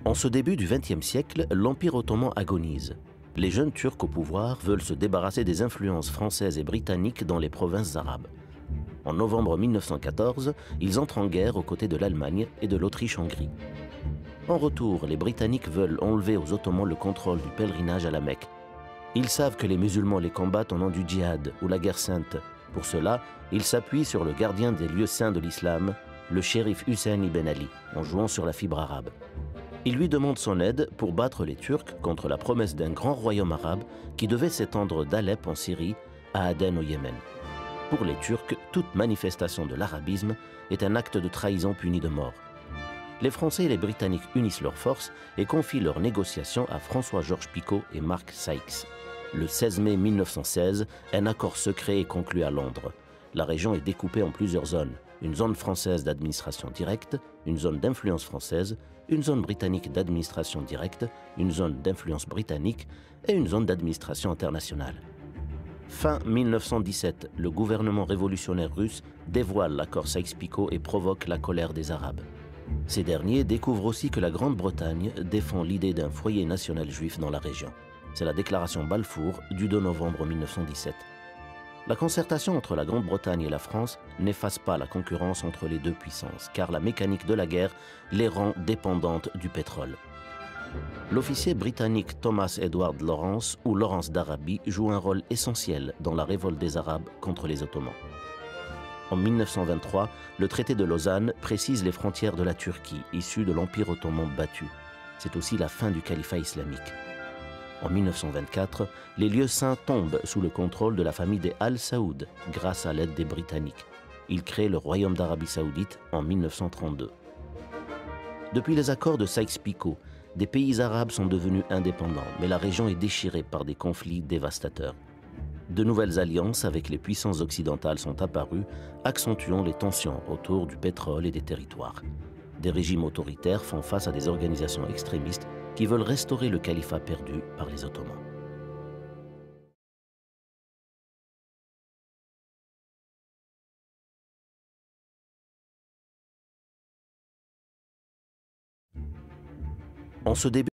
En ce début du XXe siècle, l'Empire ottoman agonise. Les jeunes Turcs au pouvoir veulent se débarrasser des influences françaises et britanniques dans les provinces arabes. En novembre 1914, ils entrent en guerre aux côtés de l'Allemagne et de l'Autriche-Hongrie. En retour, les Britanniques veulent enlever aux Ottomans le contrôle du pèlerinage à la Mecque. Ils savent que les musulmans les combattent au nom du djihad ou la guerre sainte. Pour cela, ils s'appuient sur le gardien des lieux saints de l'islam, le shérif Hussein ibn Ali, en jouant sur la fibre arabe. Il lui demande son aide pour battre les Turcs contre la promesse d'un grand royaume arabe qui devait s'étendre d'Alep en Syrie à Aden au Yémen. Pour les Turcs, toute manifestation de l'arabisme est un acte de trahison puni de mort. Les Français et les Britanniques unissent leurs forces et confient leurs négociations à François-Georges Picot et Mark Sykes. Le 16 mai 1916, un accord secret est conclu à Londres. La région est découpée en plusieurs zones. Une zone française d'administration directe, une zone d'influence française, une zone britannique d'administration directe, une zone d'influence britannique et une zone d'administration internationale. Fin 1917, le gouvernement révolutionnaire russe dévoile l'accord Sykes-Picot et provoque la colère des Arabes. Ces derniers découvrent aussi que la Grande-Bretagne défend l'idée d'un foyer national juif dans la région. C'est la déclaration Balfour du 2 novembre 1917. La concertation entre la Grande-Bretagne et la France n'efface pas la concurrence entre les deux puissances, car la mécanique de la guerre les rend dépendantes du pétrole. L'officier britannique Thomas Edward Lawrence, ou Lawrence d'Arabie, joue un rôle essentiel dans la révolte des Arabes contre les Ottomans. En 1923, le traité de Lausanne précise les frontières de la Turquie, issue de l'Empire ottoman battu. C'est aussi la fin du califat islamique. En 1924, les lieux saints tombent sous le contrôle de la famille des Al Saoud, grâce à l'aide des Britanniques. Ils créent le Royaume d'Arabie Saoudite en 1932. Depuis les accords de Sykes-Picot, des pays arabes sont devenus indépendants, mais la région est déchirée par des conflits dévastateurs. De nouvelles alliances avec les puissances occidentales sont apparues, accentuant les tensions autour du pétrole et des territoires. Des régimes autoritaires font face à des organisations extrémistes qui veulent restaurer le califat perdu par les Ottomans. En ce début